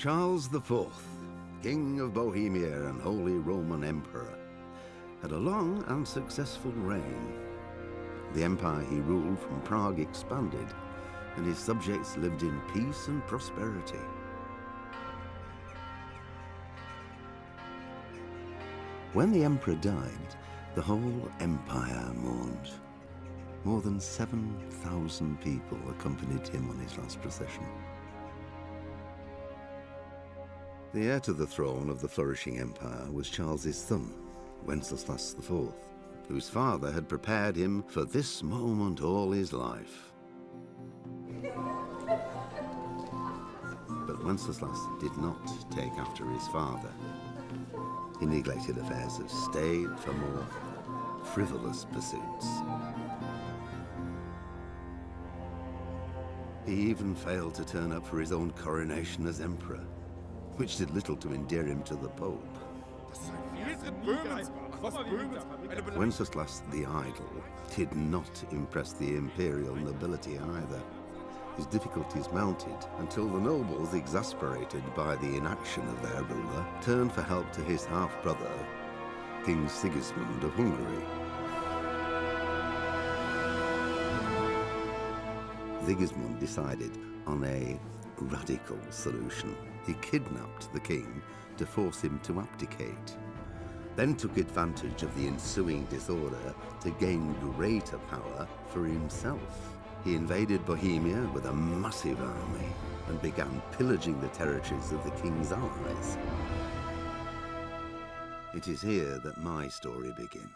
Charles IV, King of Bohemia and Holy Roman Emperor, had a long and successful reign. The empire he ruled from Prague expanded, and his subjects lived in peace and prosperity. When the emperor died, the whole empire mourned. More than 7,000 people accompanied him on his last procession. The heir to the throne of the flourishing empire was Charles's son, Wenceslas IV, whose father had prepared him for this moment all his life. But Wenceslas did not take after his father. He neglected affairs of state for more frivolous pursuits. He even failed to turn up for his own coronation as emperor, which did little to endear him to the Pope. Wenceslas the Idle did not impress the imperial nobility either. His difficulties mounted until the nobles, exasperated by the inaction of their ruler, turned for help to his half-brother, King Sigismund of Hungary. Sigismund decided on a radical solution. He kidnapped the king to force him to abdicate, then took advantage of the ensuing disorder to gain greater power for himself. He invaded Bohemia with a massive army and began pillaging the territories of the king's allies. It is here that my story begins.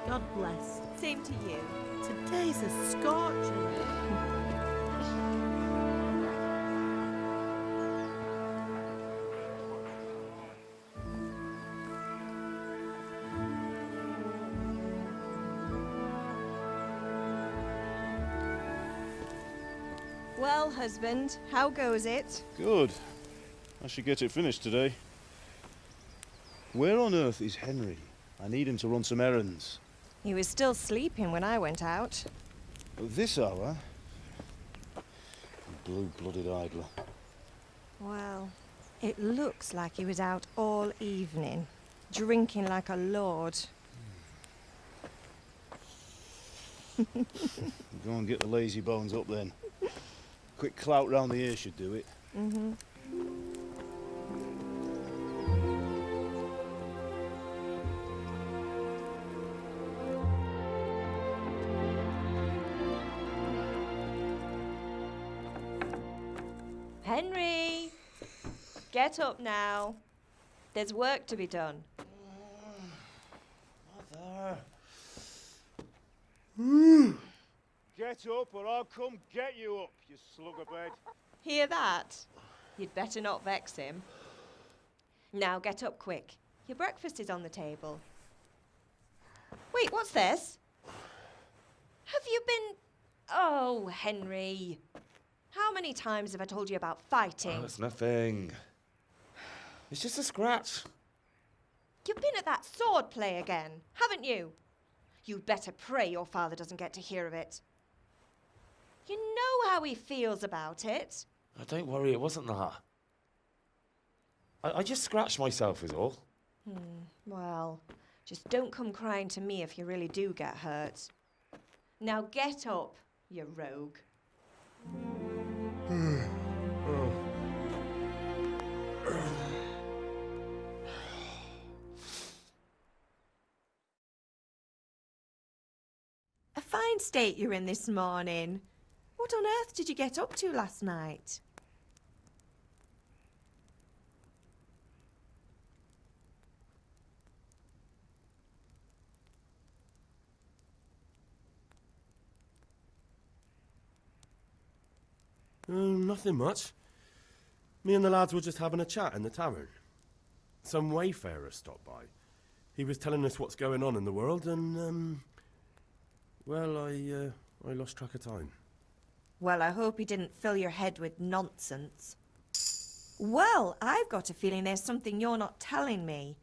God bless. Same to you. Today's a scorcher. Well, husband, how goes it? Good. I should get it finished today. Where on earth is Henry? I need him to run some errands. He was still sleeping when I went out. At this hour? blue-blooded idler. Well, it looks like he was out all evening, drinking like a lord. Go and get the lazy bones up then. Quick clout round the ear should do it. Mm-hmm. Henry! Get up now. There's work to be done. Mother. Get up or I'll come get you up, you sluggerbed. Hear that? You'd better not vex him. Now get up quick. Your breakfast is on the table. Wait, what's this? Have you been... Oh, Henry. How many times have I told you about fighting? Oh, it's nothing. It's just a scratch. You've been at that sword play again, haven't you? You'd better pray your father doesn't get to hear of it. You know how he feels about it. Oh, don't worry, it wasn't that. I just scratched myself is all. Well, just don't come crying to me if you really do get hurt. Now get up, you rogue. A fine state you're in this morning. What on earth did you get up to last night? Nothing much. Me and the lads were just having a chat in the tavern. Some wayfarer stopped by. He was telling us what's going on in the world and, well, I lost track of time. Well, I hope he didn't fill your head with nonsense. Well, I've got a feeling there's something you're not telling me.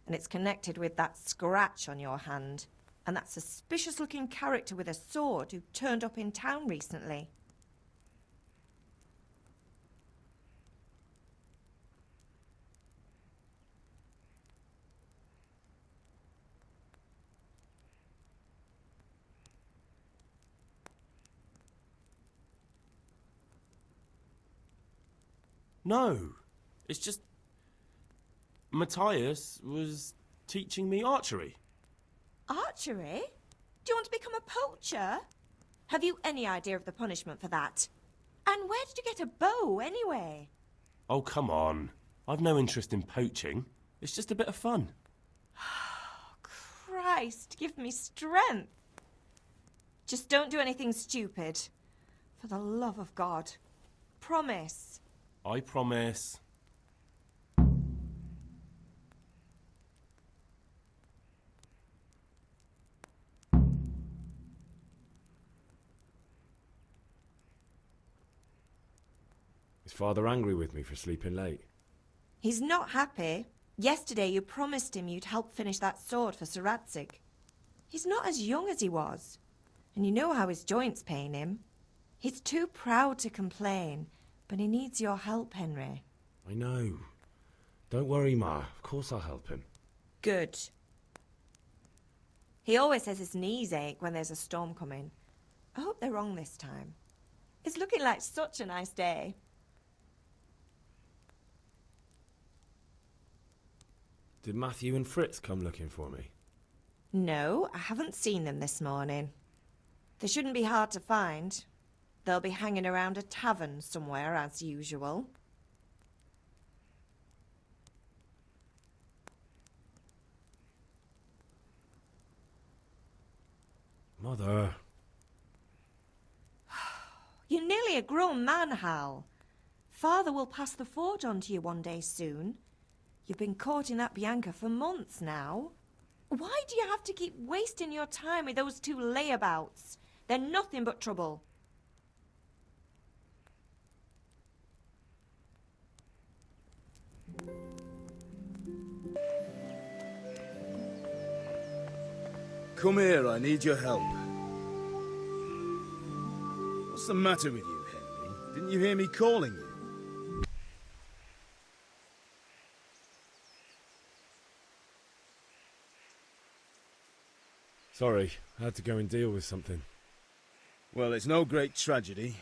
And it's connected with that scratch on your hand. And that suspicious-looking character with a sword who turned up in town recently. No, it's just... Matthias was teaching me archery. Archery? Do you want to become a poacher? Have you any idea of the punishment for that? And where did you get a bow, anyway? Oh, come on. I've no interest in poaching. It's just a bit of fun. Christ, give me strength. Just don't do anything stupid. For the love of God. Promise. I promise. Is Father angry with me for sleeping late? He's not happy. Yesterday you promised him you'd help finish that sword for Sir Radzig. He's not as young as he was. And you know how his joints pain him. He's too proud to complain, but he needs your help, Henry. I know. Don't worry, Ma. Of course I'll help him. Good. He always says his knees ache when there's a storm coming. I hope they're wrong this time. It's looking like such a nice day. Did Matthew and Fritz come looking for me? No, I haven't seen them this morning. They shouldn't be hard to find. They'll be hanging around a tavern somewhere, as usual. Mother. You're nearly a grown man, Hal. Father will pass the forge on to you one day soon. You've been courting that Bianca for months now. Why do you have to keep wasting your time with those two layabouts? They're nothing but trouble. Come here, I need your help. What's the matter with you, Henry? Didn't you hear me calling you? Sorry, I had to go and deal with something. Well, it's no great tragedy.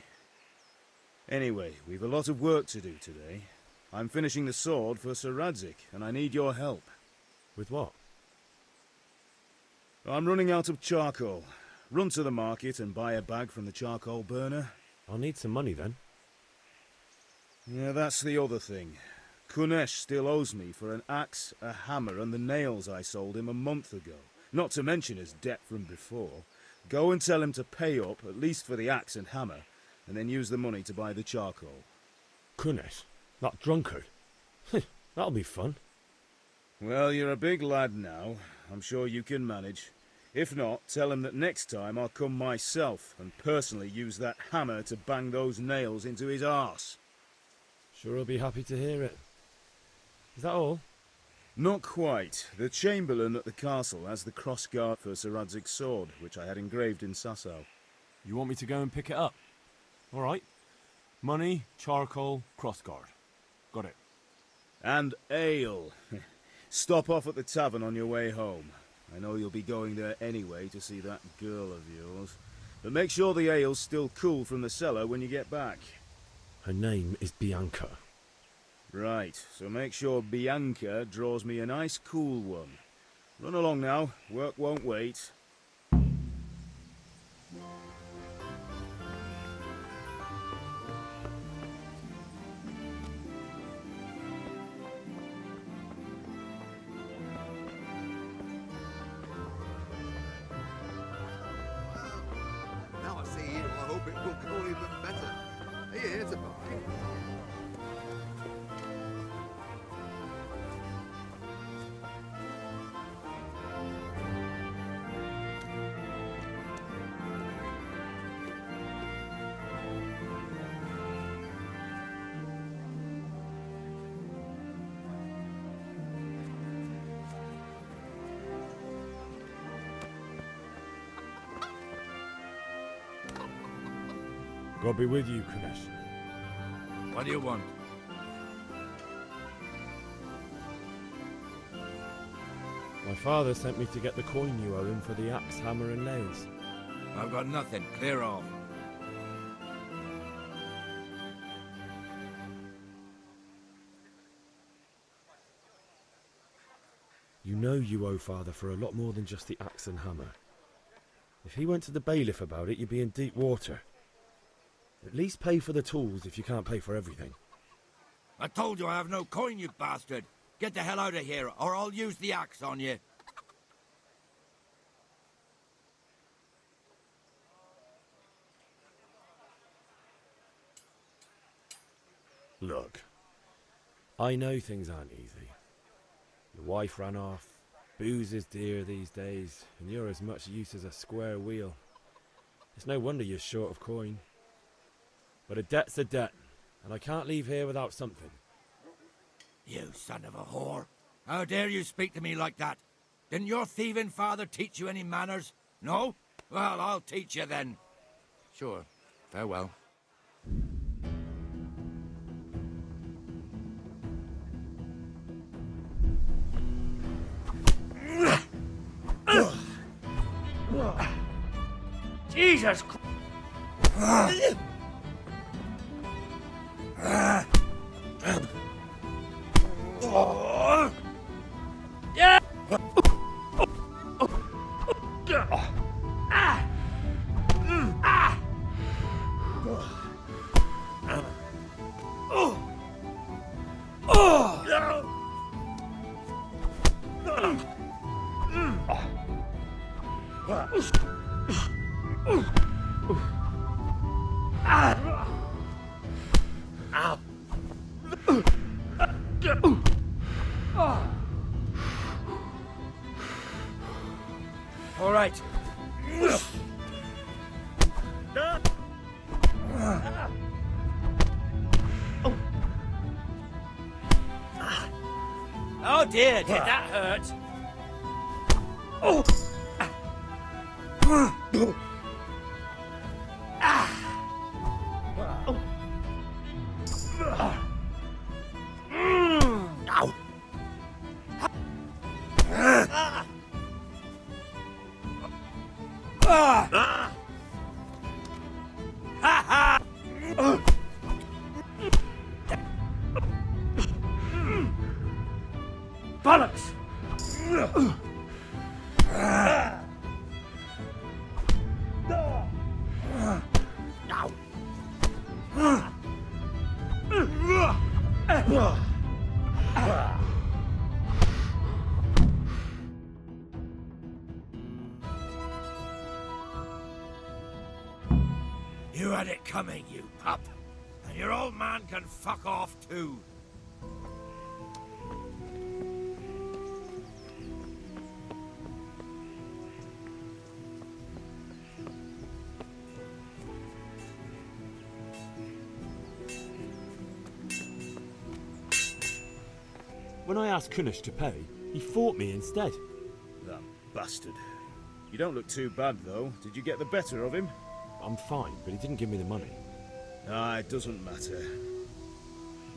Anyway, we've a lot of work to do today. I'm finishing the sword for Sir Radzig, and I need your help. With what? I'm running out of charcoal. Run to the market and buy a bag from the charcoal burner. I'll need some money then. Yeah, that's the other thing. Kunesh still owes me for an axe, a hammer, and the nails I sold him a month ago. Not to mention his debt from before. Go and tell him to pay up, at least for the axe and hammer, and then use the money to buy the charcoal. Kunesh? That drunkard? That'll be fun. Well, you're a big lad now. I'm sure you can manage. If not, tell him that next time I'll come myself and personally use that hammer to bang those nails into his arse. Sure he'll be happy to hear it. Is that all? Not quite. The Chamberlain at the castle has the crossguard for Sir Radzig's sword, which I had engraved in Sasau. You want me to go and pick it up? All right. Money, charcoal, crossguard. Got it. And ale. Stop off at the tavern on your way home. I know you'll be going there anyway to see that girl of yours. But make sure the ale's still cool from the cellar when you get back. Her name is Bianca. Right, so make sure Bianca draws me a nice cool one. Run along now, work won't wait. Now I see you, I hope it will go even better. Are you here to buy? God be with you, Kunesh. What do you want? My father sent me to get the coin you owe him for the axe, hammer and nails. I've got nothing. Clear off. You know you owe father for a lot more than just the axe and hammer. If he went to the bailiff about it, you'd be in deep water. At least pay for the tools if you can't pay for everything. I told you I have no coin, you bastard. Get the hell out of here, or I'll use the axe on you. Look, I know things aren't easy. Your wife ran off, booze is dear these days, and you're as much use as a square wheel. It's no wonder you're short of coin. But a debt's a debt, and I can't leave here without something. You son of a whore. How dare you speak to me like that? Didn't your thieving father teach you any manners? No? Well, I'll teach you then. Sure. Farewell. Jesus Christ! Yeah! All right. Oh dear, did that hurt? Oh. You had it coming, you pup. And your old man can fuck off too. When I asked Kunish to pay, he fought me instead. That bastard. You don't look too bad, though. Did you get the better of him? I'm fine, but he didn't give me the money. Ah, it doesn't matter.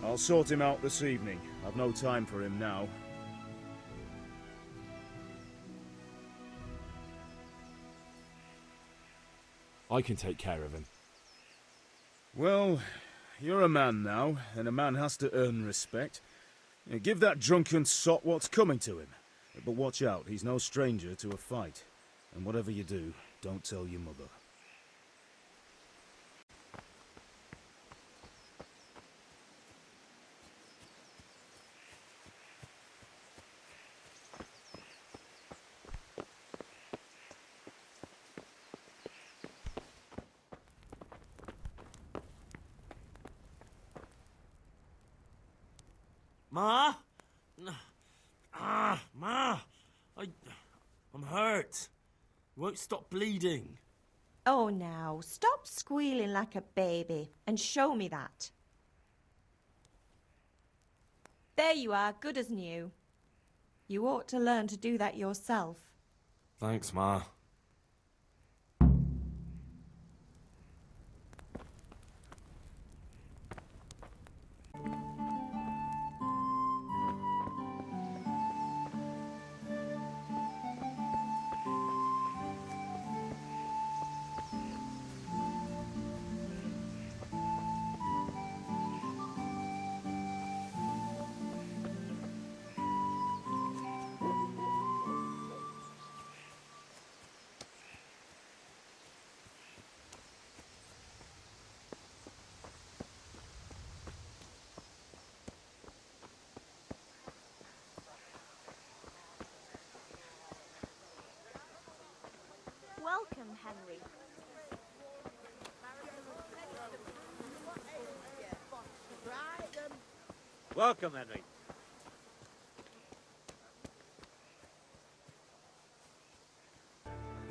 I'll sort him out this evening. I've no time for him now. I can take care of him. Well, you're a man now, and a man has to earn respect. Give that drunken sot what's coming to him. But watch out, he's no stranger to a fight. And whatever you do, don't tell your mother. Ma? Ma! I'm hurt. It won't stop bleeding. Oh, now, stop squealing like a baby and show me that. There you are, good as new. You ought to learn to do that yourself. Thanks, Ma. Welcome, Henry. Welcome, Henry.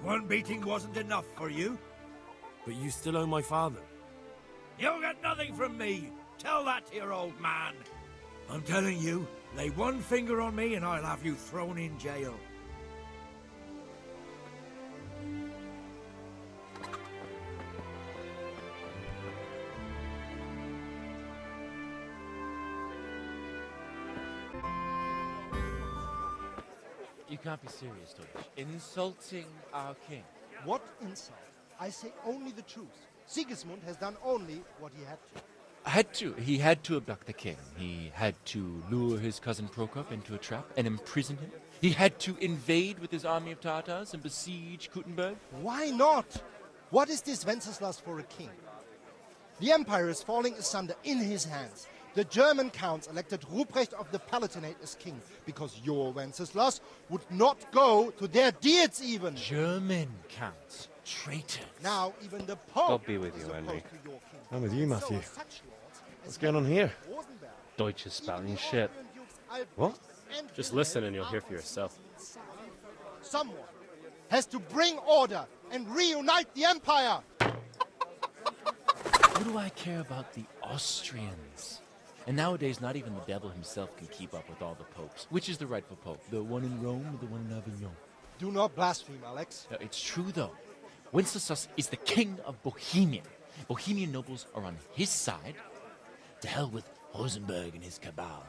One beating wasn't enough for you? But you still owe my father. You'll get nothing from me. Tell that to your old man. I'm telling you, lay one finger on me and I'll have you thrown in jail. You can't be serious, Deutsch. Insulting our king. What insult? I say only the truth. Sigismund has done only what he had to. He had to abduct the king. He had to lure his cousin Prokop into a trap and imprison him. He had to invade with his army of Tatars and besiege Kuttenberg. Why not? What is this Wenceslas for a king? The empire is falling asunder in his hands. The German counts elected Ruprecht of the Palatinate as king because your Wenceslas would not go to their deeds even. German counts. Traitors. Now even the Pope God be with you, is Henry. opposed to your king. I'm with you, Matthew. So such lords What's as going on here? Rosenberg, Deutsch is spouting even the shit. Austrian dukes Albrecht What? and Just Wilhelm listen and you'll are hear for on yourself. the side. Someone has to bring order and reunite the empire. What do I care about the Austrians? And nowadays, not even the devil himself can keep up with all the popes. Which is the rightful pope? The one in Rome or the one in Avignon? Do not blaspheme, Alex. It's true, though. Wenceslas is the king of Bohemia. Bohemian nobles are on his side. To hell with Rosenberg and his cabal.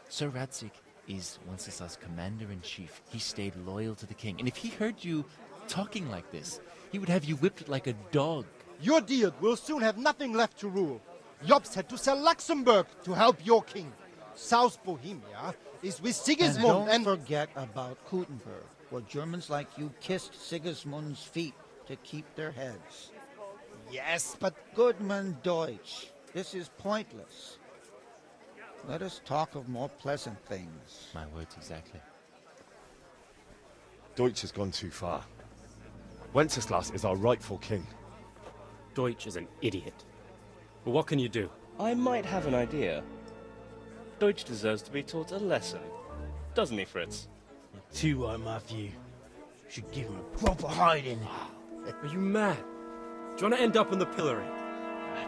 Sir Radzik is Wenceslas' commander-in-chief. He stayed loyal to the king. And if he heard you talking like this, he would have you whipped like a dog. Your deed will soon have nothing left to rule. Jobst had to sell Luxembourg to help your king. South Bohemia is with Sigismund And don't forget about Kuttenberg, where Germans like you kissed Sigismund's feet to keep their heads. Yes, but Goodman Deutsch, this is pointless. Let us talk of more pleasant things. My words exactly. Deutsch has gone too far. Wenceslas is our rightful king. Deutsch is an idiot. But what can you do? I might have an idea. Deutsch deserves to be taught a lesson. Doesn't he, Fritz? Too right, Matthew. Should give him a proper hiding. Are you mad? Do you want to end up in the pillory?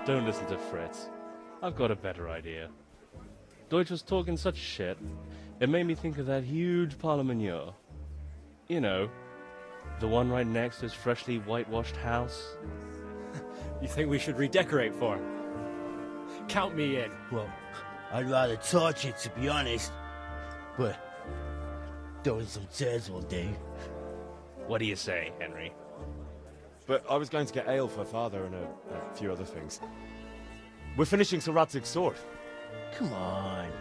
Don't listen to Fritz. I've got a better idea. Deutsch was talking such shit, it made me think of that huge parliament. You know, the one right next to his freshly whitewashed house. You think we should redecorate for him? Count me in. Well, I'd rather torch it, to be honest. But throwing some tears will do. What do you say, Henry? But I was going to get ale for father and a few other things. We're finishing Sir Radzig's sword. Come on.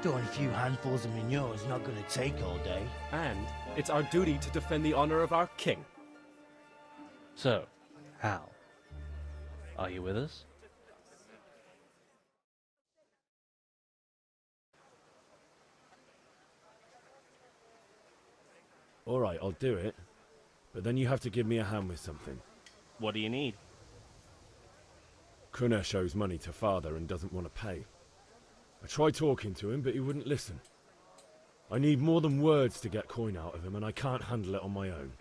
Throwing a few handfuls of manure is not going to take all day. And it's our duty to defend the honor of our king. So, Hal, are you with us? All right, I'll do it. But then you have to give me a hand with something. What do you need? Kunesh owes money to father and doesn't want to pay. I tried talking to him, but he wouldn't listen. I need more than words to get coin out of him, and I can't handle it on my own.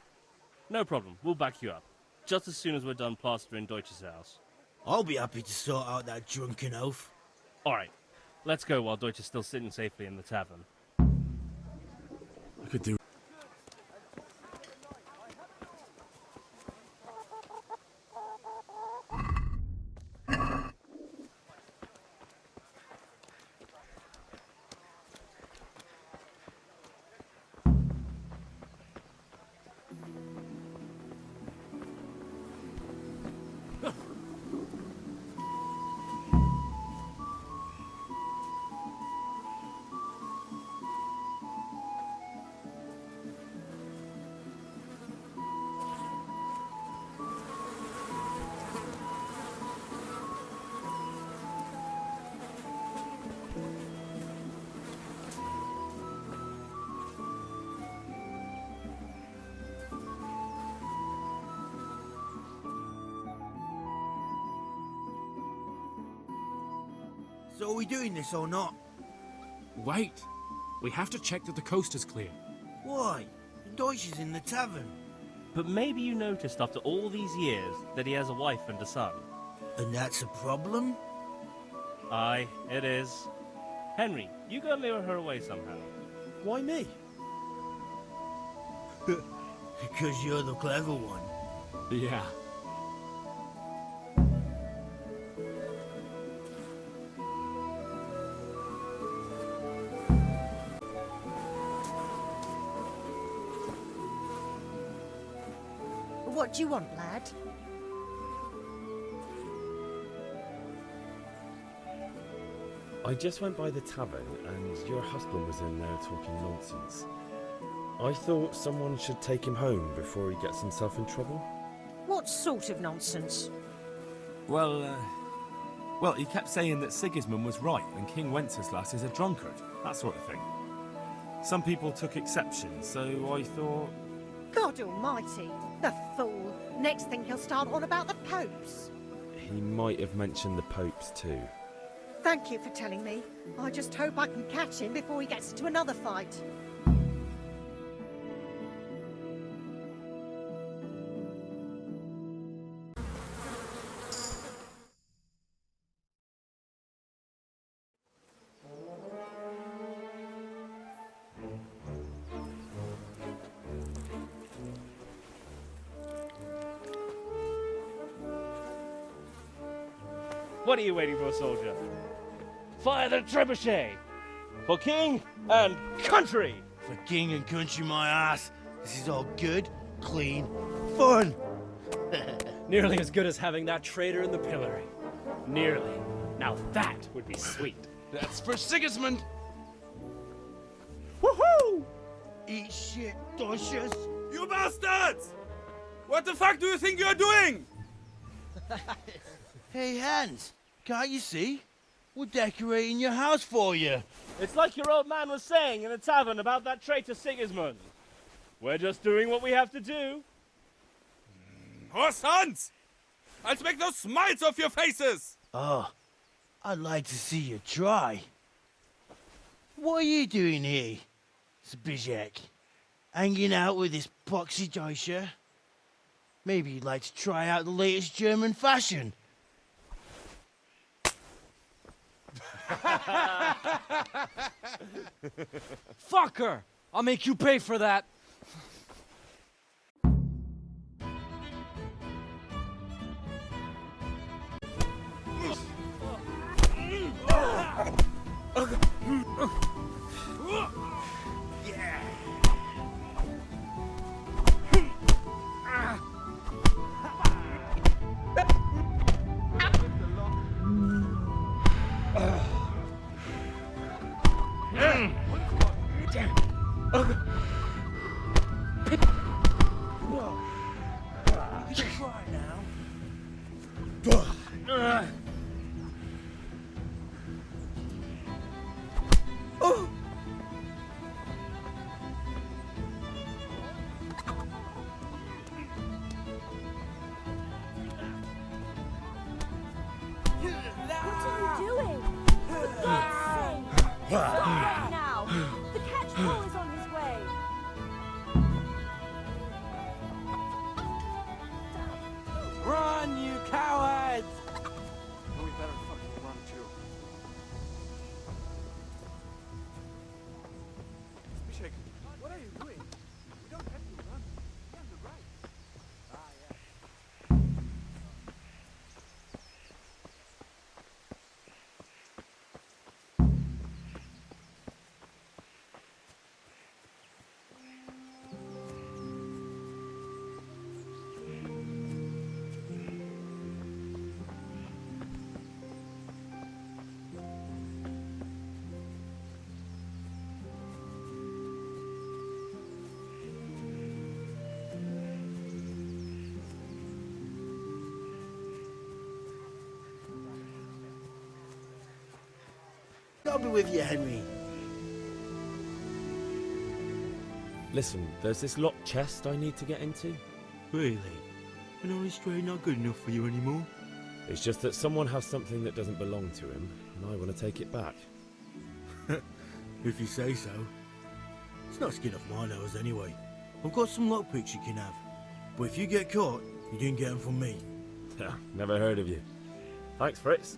No problem, we'll back you up. Just as soon as we're done plastering Deutsch's house. I'll be happy to sort out that drunken oaf. Alright, let's go while Deutsch is still sitting safely in the tavern. I could do. So are we doing this or not? Wait. We have to check that the coast is clear. Why? Deutsch is in the tavern. But maybe you noticed after all these years that he has a wife and a son. And that's a problem? Aye, it is. Henry, you go lure her away somehow. Why me? Because you're the clever one. Yeah. What do you want, lad? I just went by the tavern and your husband was in there talking nonsense. I thought someone should take him home before he gets himself in trouble. What sort of nonsense? Well, he kept saying that Sigismund was right and King Wenceslas is a drunkard, that sort of thing. Some people took exception, so I thought... God almighty, the fool. Next thing he'll start on about the popes. He might have mentioned the popes too. Thank you for telling me. I just hope I can catch him before he gets into another fight. What are you waiting for, soldier? Fire the trebuchet! For king and country! For king and country, my ass. This is all good, clean, fun. Nearly as good as having that traitor in the pillory. Nearly. Now that would be sweet. That's for Sigismund! Woohoo! Eat shit, Deutsches. You bastards! What the fuck do you think you're doing? Hey, Hans, can't you see? We're decorating your house for you. It's like your old man was saying in the tavern about that traitor Sigismund. We're just doing what we have to do. Oh, sons! I'll make those smiles off your faces! Oh, I'd like to see you try. What are you doing here, Zbyszek? Hanging out with this poxy Deutscher? Maybe you'd like to try out the latest German fashion. Fuck her! I'll make you pay for that. Now! The catch ball is on his way! Run, you cowards! We better fucking run too. Zbyszek, what are you doing? We don't have to run. You're on the right. Ah, yeah. I'll be with you, Henry. Listen, there's this locked chest I need to get into. Really? And honest trade not good enough for you anymore? It's just that someone has something that doesn't belong to him, and I want to take it back. If you say so. It's not skin off my nose anyway. I've got some lockpicks you can have. But if you get caught, you didn't get them from me. Never heard of you. Thanks, Fritz.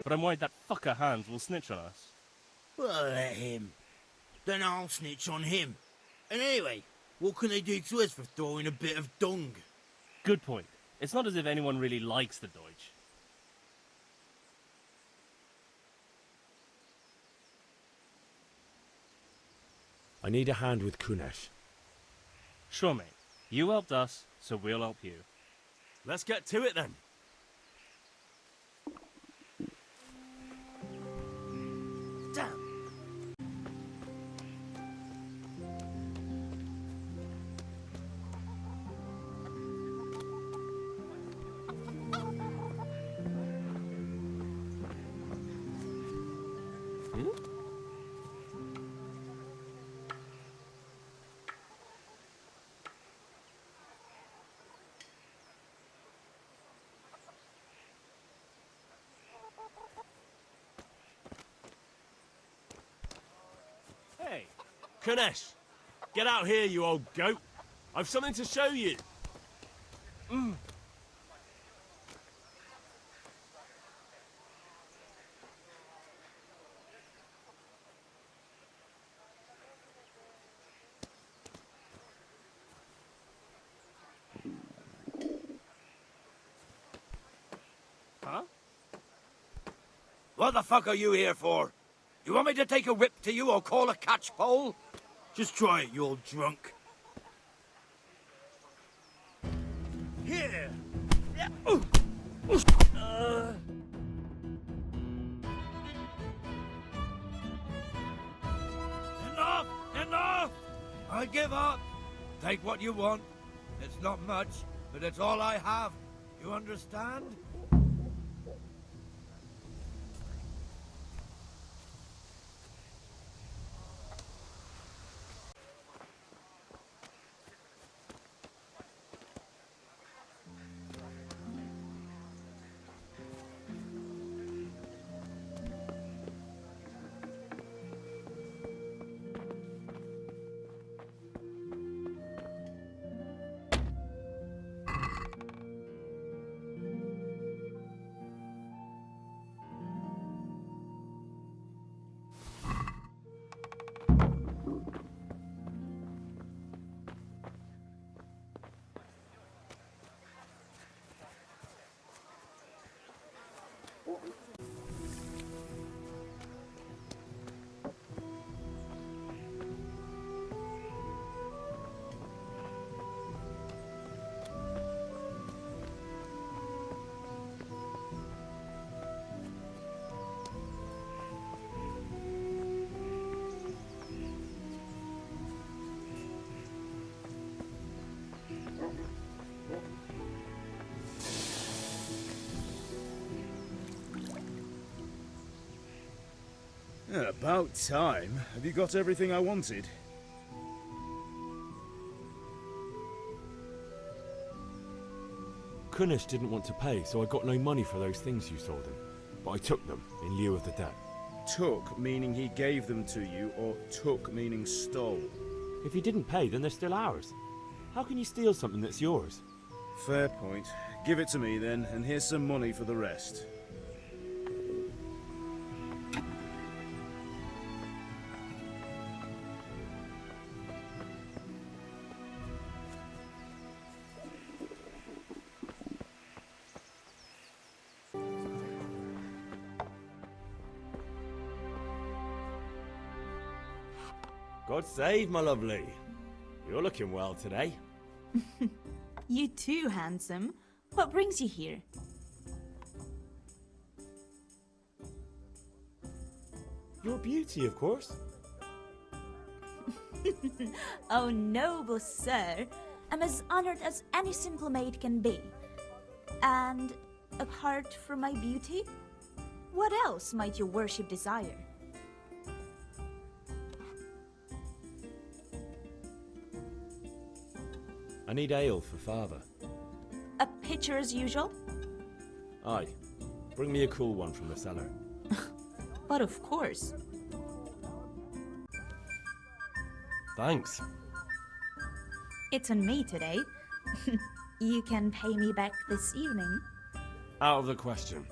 But I'm worried that fucker Hans will snitch on us. Well, let him. Then I'll snitch on him. And anyway, what can they do to us for throwing a bit of dung? Good point. It's not as if anyone really likes the Deutsch. I need a hand with Kunesh. Sure, mate. You helped us, so we'll help you. Let's get to it then. Damn. Hey, Kunesh, get out here, you old goat. I've something to show you. What the fuck are you here for? You want me to take a whip to you or call a catchpole? Just try it, you old drunk. Here! Enough! Enough! I give up. Take what you want. It's not much, but it's all I have. You understand? About time. Have you got everything I wanted? Kunish didn't want to pay, so I got no money for those things you sold him. But I took them in lieu of the debt. Took meaning he gave them to you, or took meaning stole? If he didn't pay, then they're still ours. How can you steal something that's yours? Fair point. Give it to me then, and here's some money for the rest. God save, my lovely. You're looking well today. You too, handsome. What brings you here? Your beauty, of course. Oh, noble sir. I'm as honored as any simple maid can be. And apart from my beauty, what else might your worship desire? I need ale for father. A pitcher as usual? Aye. Bring me a cool one from the cellar. But of course. Thanks. It's on me today. You can pay me back this evening. Out of the question.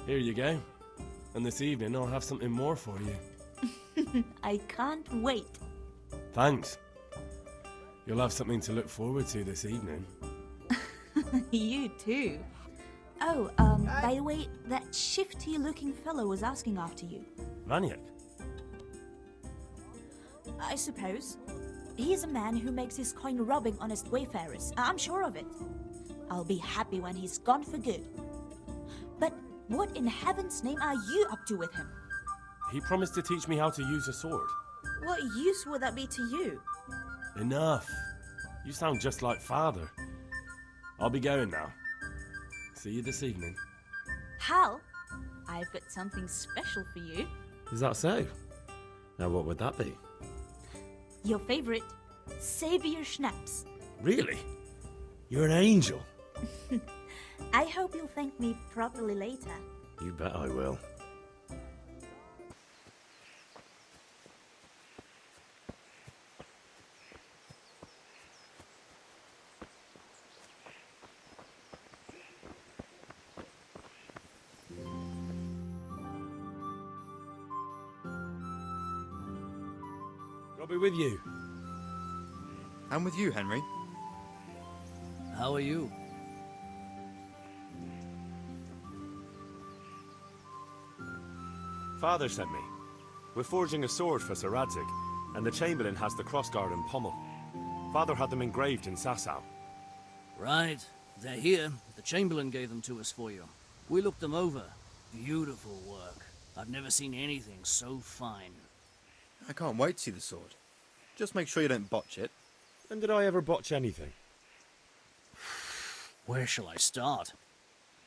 Here you go. And this evening I'll have something more for you. I can't wait. Thanks. You'll have something to look forward to this evening. You too. Oh, by the way, that shifty-looking fellow was asking after you. Vaniak? I suppose. He's a man who makes his coin robbing honest wayfarers. I'm sure of it. I'll be happy when he's gone for good. But what in heaven's name are you up to with him? He promised to teach me how to use a sword. What use would that be to you? Enough. You sound just like father. I'll be going now. See you this evening. Hal, I've got something special for you. Is that so? Now what would that be? Your favorite, Savior Schnapps. Really? You're an angel. I hope you'll thank me properly later. You bet I will. I'll be with you. I'm with you, Henry. How are you? Father sent me. We're forging a sword for Sir Radzig, and the Chamberlain has the crossguard and pommel. Father had them engraved in Sasau. Right. They're here. The Chamberlain gave them to us for you. We looked them over. Beautiful work. I've never seen anything so fine. I can't wait to see the sword. Just make sure you don't botch it. When did I ever botch anything? Where shall I start?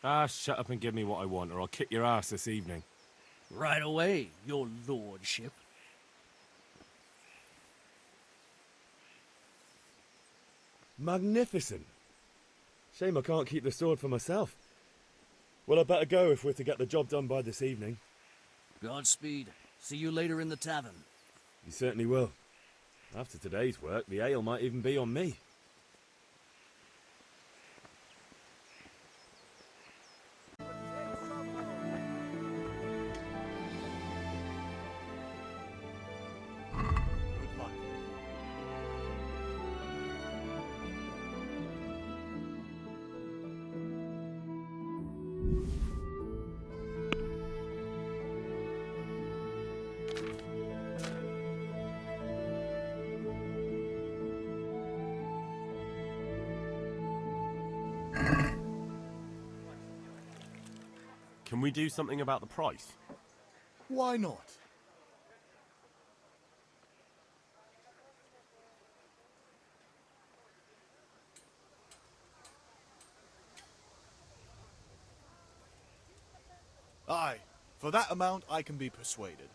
Ah, shut up and give me what I want, or I'll kick your ass this evening. Right away, your lordship. Magnificent. Shame I can't keep the sword for myself. Well, I better go if we're to get the job done by this evening. Godspeed. See you later in the tavern. You certainly will. After today's work, the ale might even be on me. Can we do something about the price? Why not? Aye, for that amount I can be persuaded.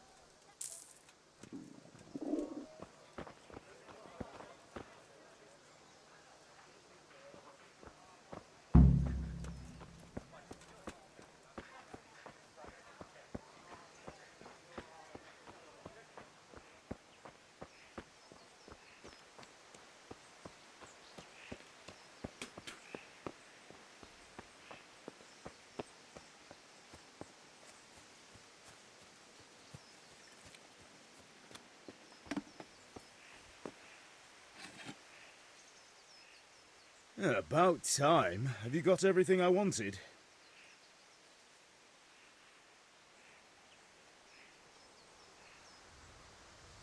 About time. Have you got everything I wanted?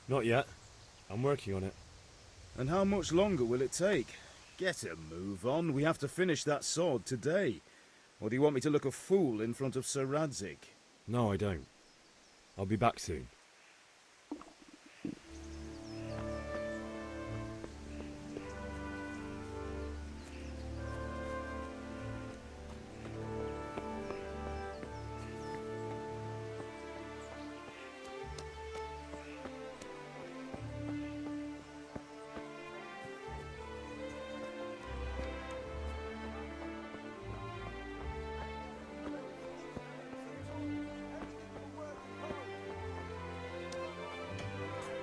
Not yet. I'm working on it. And how much longer will it take? Get a move on. We have to finish that sword today. Or do you want me to look a fool in front of Sir Radzig? No, I don't. I'll be back soon.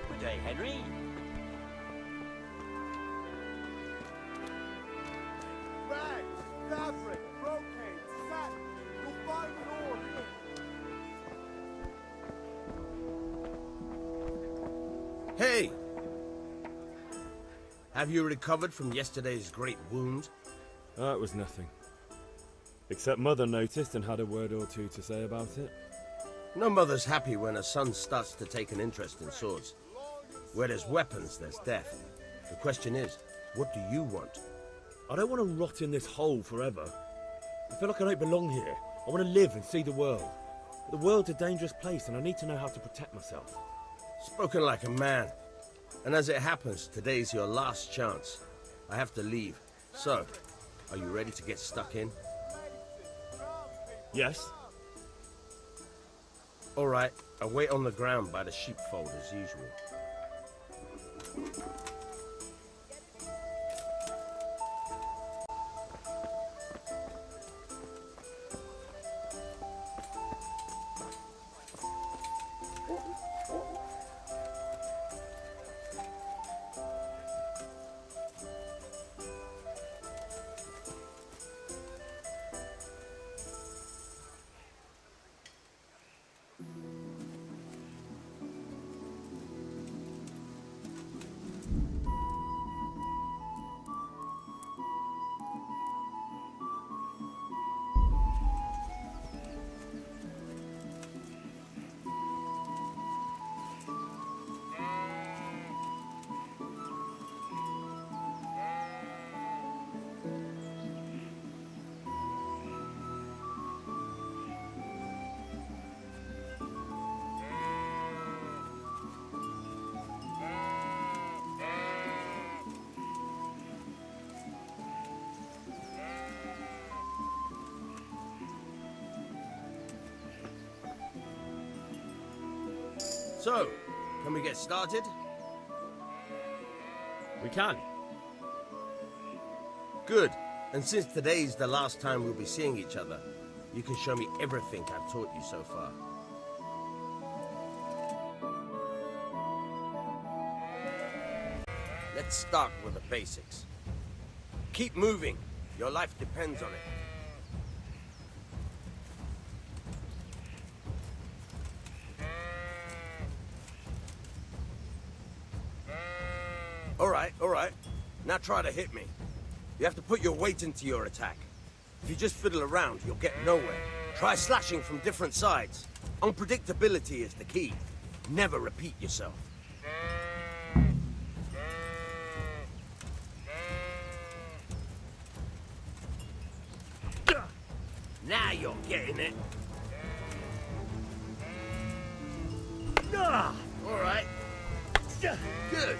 Good day, Henry. Rags, fabric, brocade, satin. You'll find it all here. Hey! Have you recovered from yesterday's great wound? It was nothing. Except Mother noticed and had a word or two to say about it. No mother's happy when her son starts to take an interest in swords. Where there's weapons, there's death. The question is, what do you want? I don't want to rot in this hole forever. I feel like I don't belong here. I want to live and see the world. But the world's a dangerous place and I need to know how to protect myself. Spoken like a man. And as it happens, today's your last chance. I have to leave. So, are you ready to get stuck in? Yes. All right, I'll wait on the ground by the sheepfold as usual. So, can we get started? We can. Good. And since today's the last time we'll be seeing each other, you can show me everything I've taught you so far. Let's start with the basics. Keep moving. Your life depends on it. All right. Now try to hit me. You have to put your weight into your attack. If you just fiddle around, you'll get nowhere. Try slashing from different sides. Unpredictability is the key. Never repeat yourself. Now you're getting it. All right. Good.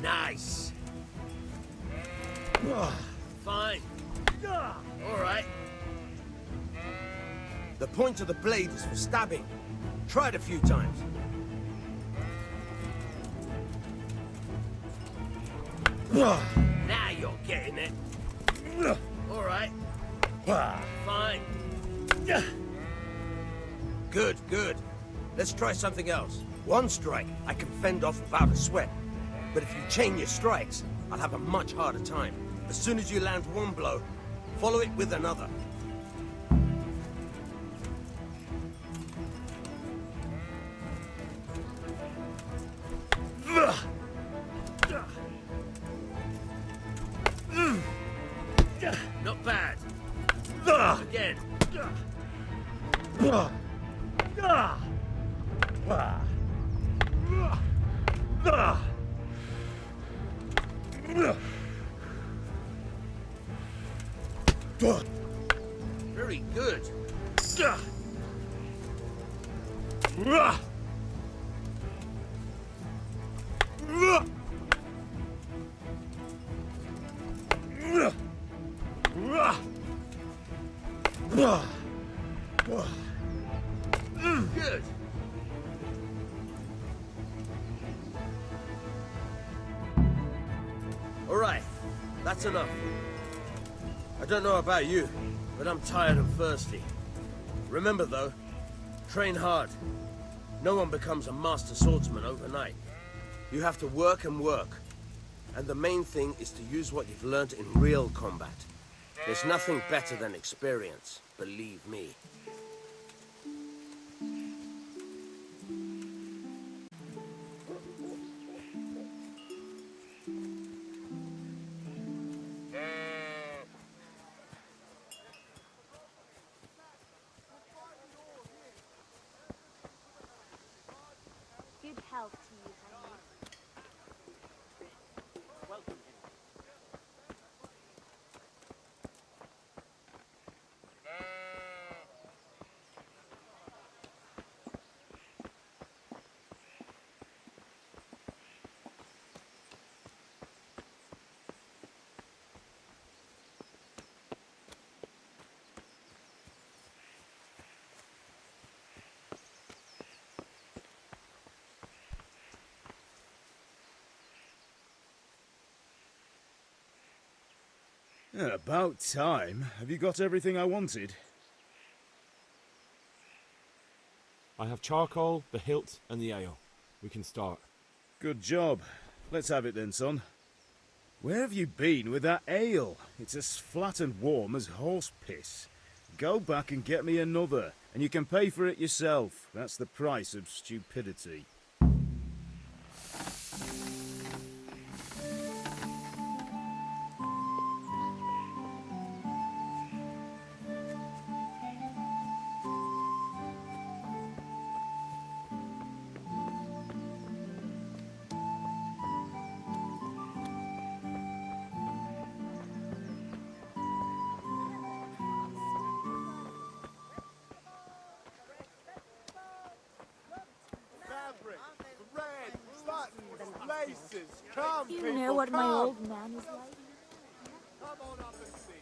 Nice. Fine. All right. The point of the blade is for stabbing. Try it a few times. Now you're getting it. All right. Fine. Good, good. Let's try something else. One strike, I can fend off without a sweat. But if you chain your strikes, I'll have a much harder time. As soon as you land one blow, follow it with another. Not bad. Again. Very good. Good. All right, that's enough. I don't know about you, but I'm tired and thirsty. Remember though, train hard. No one becomes a master swordsman overnight. You have to work and work. And the main thing is to use what you've learned in real combat. There's nothing better than experience, believe me. Good health to you, Henry. Welcome, Yeah, about time. Have you got everything I wanted? I have charcoal, the hilt, and the ale. We can start. Good job. Let's have it then, son. Where have you been with that ale? It's as flat and warm as horse piss. Go back and get me another, and you can pay for it yourself. That's the price of stupidity. Come, You people, know what my come. old man is like? Come on up and see.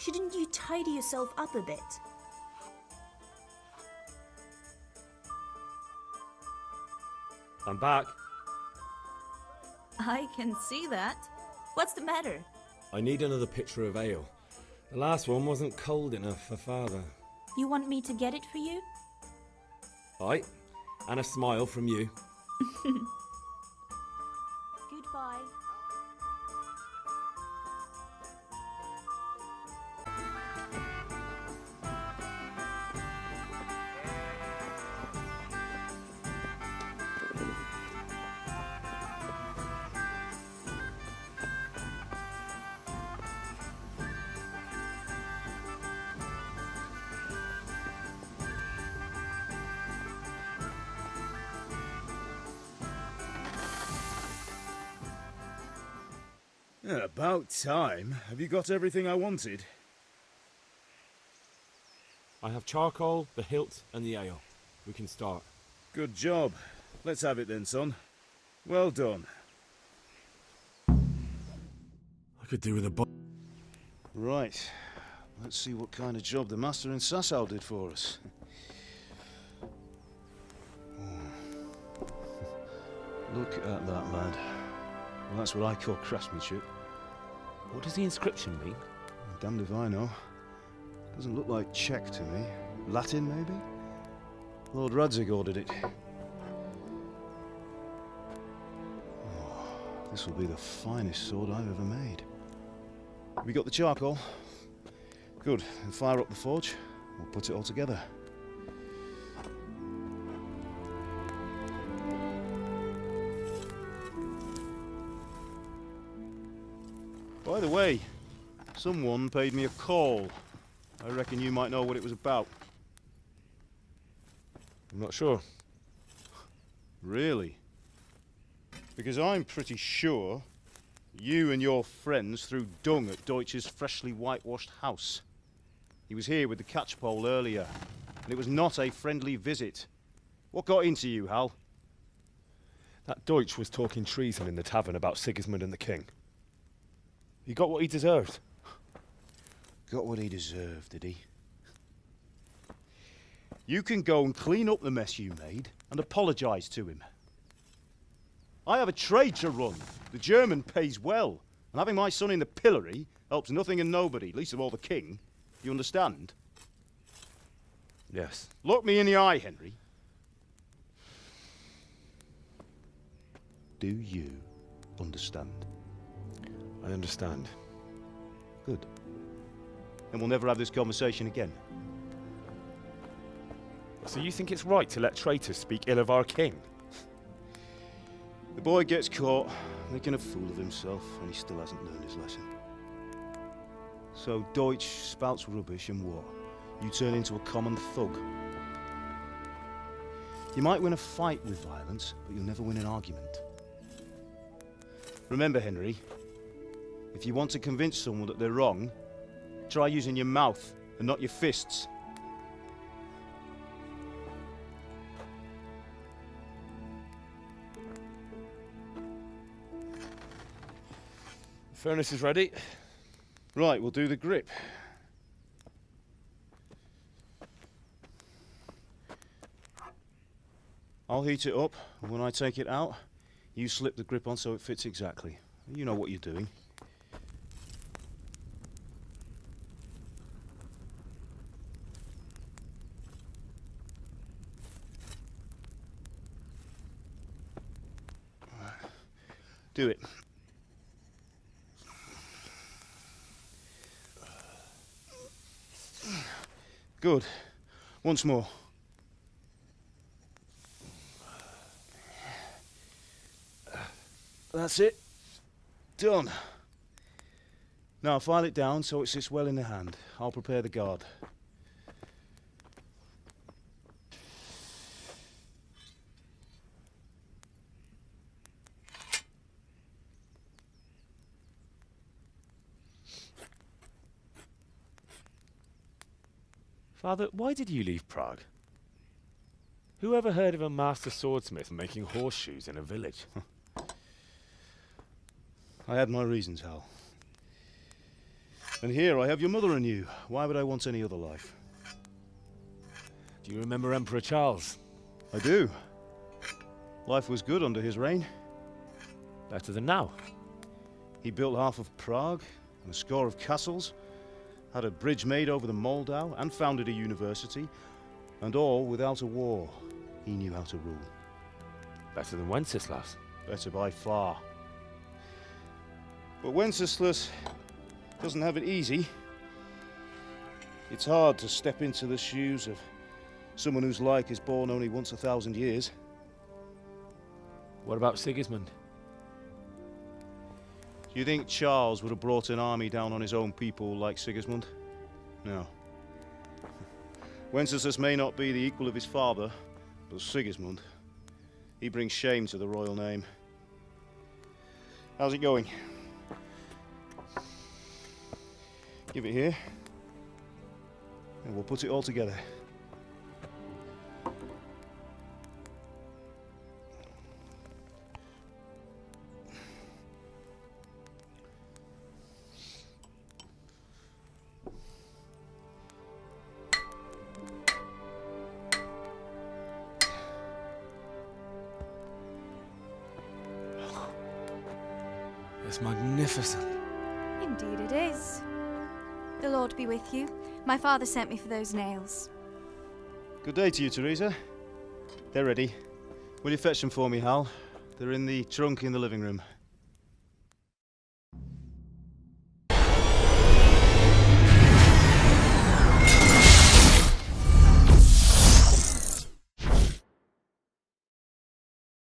Shouldn't you tidy yourself up a bit? I'm back. I can see that. What's the matter? I need another pitcher of ale. The last one wasn't cold enough for Father. You want me to get it for you? Aye, and a smile from you. Goodbye. Yeah, about time. Have you got everything I wanted? I have charcoal, the hilt, and the ale. We can start. Good job. Let's have it then, son. Well done. I could do with a Right. Let's see what kind of job the master in Sasau did for us. Look at that, lad. Well, that's what I call craftsmanship. What does the inscription mean? Damned if I know. Doesn't look like Czech to me. Latin, maybe? Lord Radzig ordered it. Oh, this will be the finest sword I've ever made. We got the charcoal? Good. Then fire up the forge. We'll put it all together. By the way, someone paid me a call. I reckon you might know what it was about. I'm not sure. Really? Because I'm pretty sure you and your friends threw dung at Deutsch's freshly whitewashed house. He was here with the catchpole earlier, and it was not a friendly visit. What got into you, Hal? That Deutsch was talking treason in the tavern about Sigismund and the king. He got what he deserved. Got what he deserved, did he? You can go and clean up the mess you made and apologise to him. I have a trade to run. The German pays well, and having my son in the pillory helps nothing and nobody, least of all the king. You understand? Yes. Look me in the eye, Henry. Do you understand? I understand. Good. Then we'll never have this conversation again. So you think it's right to let traitors speak ill of our king? The boy gets caught, making a fool of himself, and he still hasn't learned his lesson. So Deutsch spouts rubbish, and what? You turn into a common thug. You might win a fight with violence, but you'll never win an argument. Remember, Henry, if you want to convince someone that they're wrong, try using your mouth and not your fists. The furnace is ready. Right, we'll do the grip. I'll heat it up, and when I take it out, you slip the grip on so it fits exactly. You know what you're doing. Do it. Good. Once more. That's it. Done. Now file it down so it sits well in the hand. I'll prepare the guard. Father, why did you leave Prague? Who ever heard of a master swordsmith making horseshoes in a village? I had my reasons, Hal. And here I have your mother and you. Why would I want any other life? Do you remember Emperor Charles? I do. Life was good under his reign. Better than now. He built half of Prague and a score of castles, had a bridge made over the Moldau, and founded a university, and all without a war. He knew how to rule. Better than Wenceslas. Better by far. But Wenceslas doesn't have it easy. It's hard to step into the shoes of someone whose like is born only once 1,000 years. What about Sigismund? Do you think Charles would have brought an army down on his own people like Sigismund? No. Wenceslas may not be the equal of his father, but Sigismund, he brings shame to the royal name. How's it going? Give it here, and we'll put it all together. It's magnificent. Indeed it is. The Lord be with you. My father sent me for those nails. Good day to you, Teresa. They're ready. Will you fetch them for me, Hal? They're in the trunk in the living room.